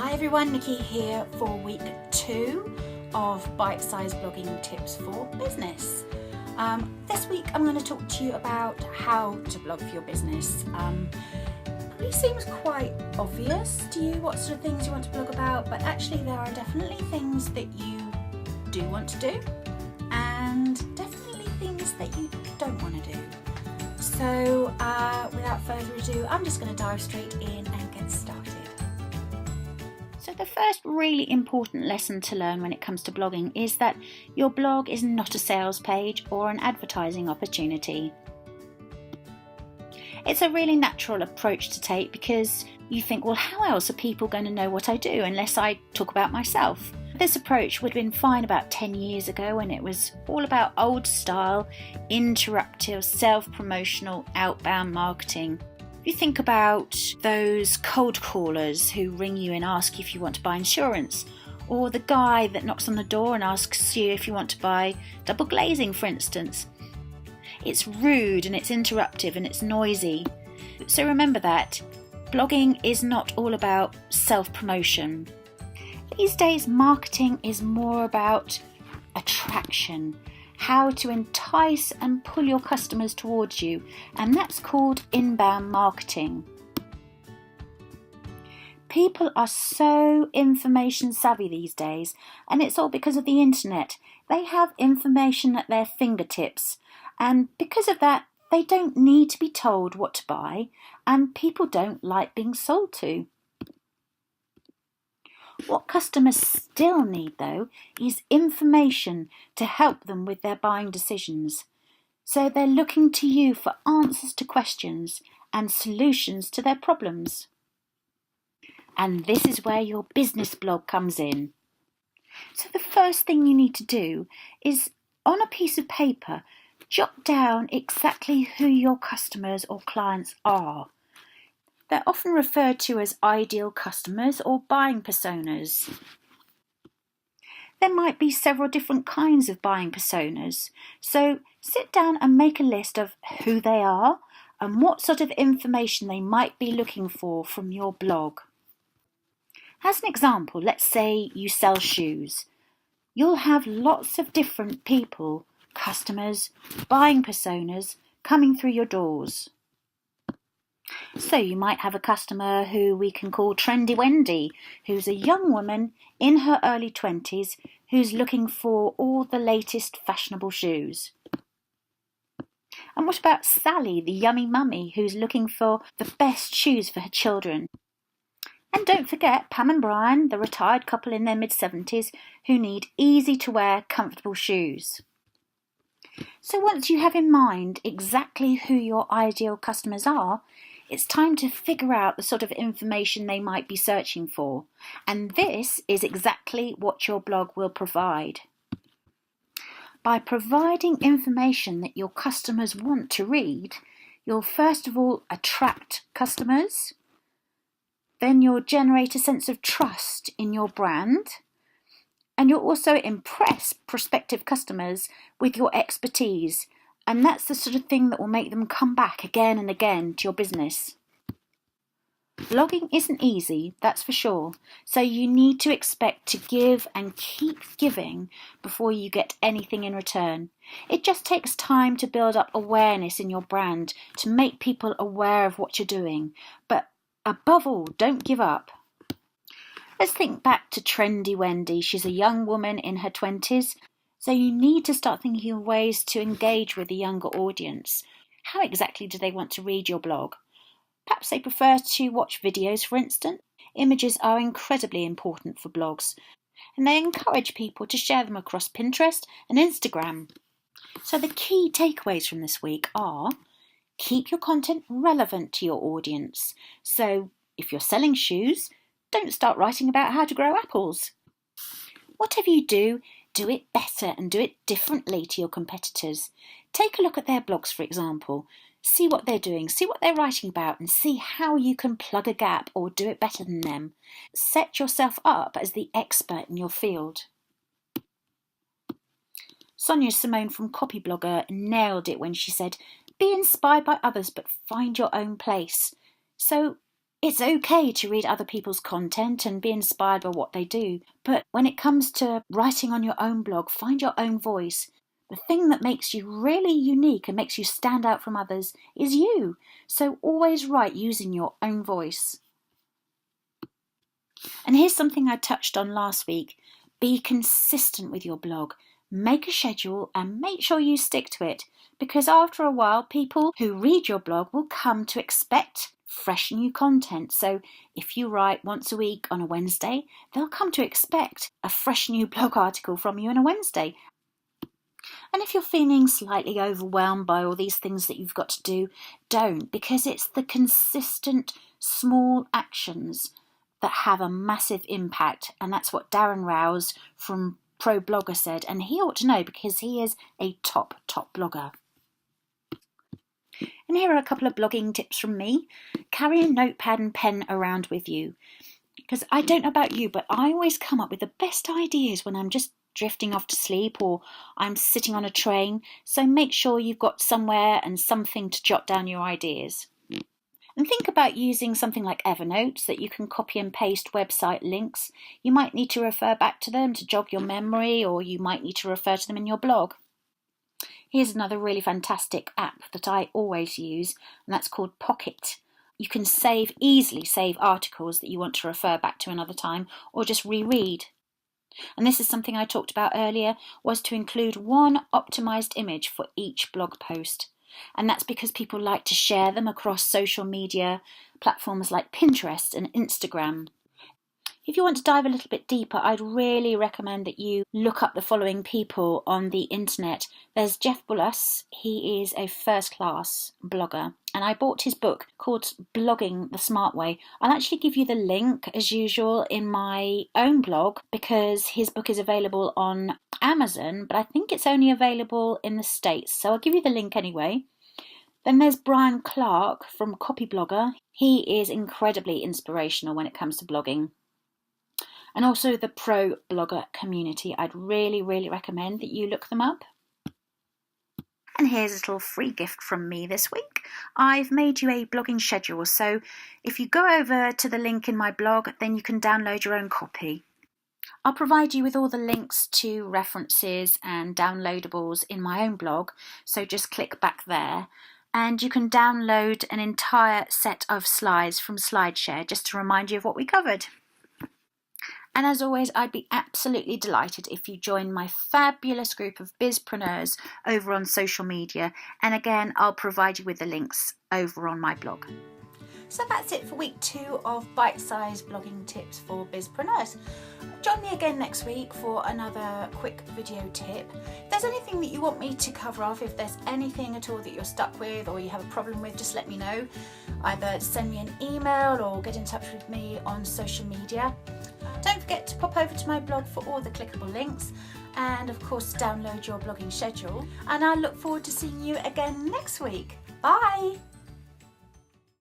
Hi everyone, Nikki here for week 2 of bite-sized blogging tips for business. This week I'm going to talk to you about how to blog for your business. It seems quite obvious to you what sort of things you want to blog about, but actually there are definitely things that you do want to do and definitely things that you don't want to do. So without further ado, I'm just going to dive straight in and get started. So the first really important lesson to learn when it comes to blogging is that your blog is not a sales page or an advertising opportunity. It's a really natural approach to take because you think, well, how else are people going to know what I do unless I talk about myself? This approach would have been fine about 10 years ago when it was all about old style, interruptive, self-promotional, outbound marketing. If you think about those cold callers who ring you and ask you if you want to buy insurance, or the guy that knocks on the door and asks you if you want to buy double glazing, for instance. It's rude and it's interruptive and it's noisy. So remember that blogging is not all about self-promotion. These days, marketing is more about attraction, how to entice and pull your customers towards you, and that's called inbound marketing. People are so information savvy these days, and it's all because of the internet. They have information at their fingertips, and because of that, they don't need to be told what to buy, and people don't like being sold to. What customers still need, though, is information to help them with their buying decisions. So they're looking to you for answers to questions and solutions to their problems. And this is where your business blog comes in. So the first thing you need to do is, on a piece of paper, jot down exactly who your customers or clients are. They're often referred to as ideal customers or buying personas. There might be several different kinds of buying personas, so sit down and make a list of who they are and what sort of information they might be looking for from your blog. As an example, let's say you sell shoes. You'll have lots of different people, customers, buying personas coming through your doors. So you might have a customer who we can call Trendy Wendy, who's a young woman in her early 20s who's looking for all the latest fashionable shoes. And what about Sally, the yummy mummy, who's looking for the best shoes for her children? And don't forget Pam and Brian, the retired couple in their mid-70s who need easy-to-wear, comfortable shoes. So once you have in mind exactly who your ideal customers are, it's time to figure out the sort of information they might be searching for. And this is exactly what your blog will provide. By providing information that your customers want to read, you'll first of all attract customers. Then you'll generate a sense of trust in your brand. And you'll also impress prospective customers with your expertise. And that's the sort of thing that will make them come back again and again to your business. Blogging isn't easy, that's for sure. So you need to expect to give and keep giving before you get anything in return. It just takes time to build up awareness in your brand, to make people aware of what you're doing. But above all, don't give up. Let's think back to Trendy Wendy. She's a young woman in her 20s. So you need to start thinking of ways to engage with a younger audience. How exactly do they want to read your blog? Perhaps they prefer to watch videos, for instance. Images are incredibly important for blogs, and they encourage people to share them across Pinterest and Instagram. So the key takeaways from this week are: keep your content relevant to your audience. So if you're selling shoes, don't start writing about how to grow apples. Whatever you do it better and do it differently to your competitors. Take a look at their blogs, for example. See what they're doing, see what they're writing about, and see how you can plug a gap or do it better than them. Set yourself up as the expert in your field. Sonia Simone from Copyblogger nailed it when she said, "Be inspired by others, but find your own place." So It's okay to read other people's content and be inspired by what they do, but when it comes to writing on your own blog, find your own voice. The thing that makes you really unique and makes you stand out from others is you. So always write using your own voice. And here's something I touched on last week. Be consistent with your blog. Make a schedule and make sure you stick to it, because after a while, people who read your blog will come to expect fresh new content. So if you write once a week on a Wednesday, they'll come to expect a fresh new blog article from you on a Wednesday. And if you're feeling slightly overwhelmed by all these things that you've got to do, don't, because it's the consistent small actions that have a massive impact. And that's what Darren Rouse from Pro Blogger said, and he ought to know because he is a top blogger. And here are a couple of blogging tips from me. Carry a notepad and pen around with you, because I don't know about you, but I always come up with the best ideas when I'm just drifting off to sleep or I'm sitting on a train. So make sure you've got somewhere and something to jot down your ideas. And think about using something like Evernote that you can copy and paste website links. You might need to refer back to them to jog your memory, or you might need to refer to them in your blog. Here's another really fantastic app that I always use, and that's called Pocket. You can easily save articles that you want to refer back to another time or just reread. And this is something I talked about earlier, was to include one optimized image for each blog post. And that's because people like to share them across social media platforms like Pinterest and Instagram. If you want to dive a little bit deeper, I'd really recommend that you look up the following people on the internet. There's Jeff Bullas. He is a first-class blogger, and I bought his book called Blogging the Smart Way. I'll actually give you the link, as usual, in my own blog, because his book is available on Amazon, but I think it's only available in the States, so I'll give you the link anyway. Then there's Brian Clark from Copy Blogger. He is incredibly inspirational when it comes to blogging. And also the Pro Blogger community. I'd really recommend that you look them up. And here's a little free gift from me this week. I've made you a blogging schedule, so if you go over to the link in my blog, then you can download your own copy. I'll provide you with all the links to references and downloadables in my own blog, so just click back there. And you can download an entire set of slides from SlideShare just to remind you of what we covered. And as always, I'd be absolutely delighted if you join my fabulous group of bizpreneurs over on social media. And again, I'll provide you with the links over on my blog. So that's it for week 2 of bite-sized blogging tips for bizpreneurs. Join me again next week for another quick video tip. If there's anything that you want me to cover off, if there's anything at all that you're stuck with or you have a problem with, just let me know. Either send me an email or get in touch with me on social media. Don't forget to pop over to my blog for all the clickable links, and of course download your blogging schedule. And I look forward to seeing you again next week. Bye!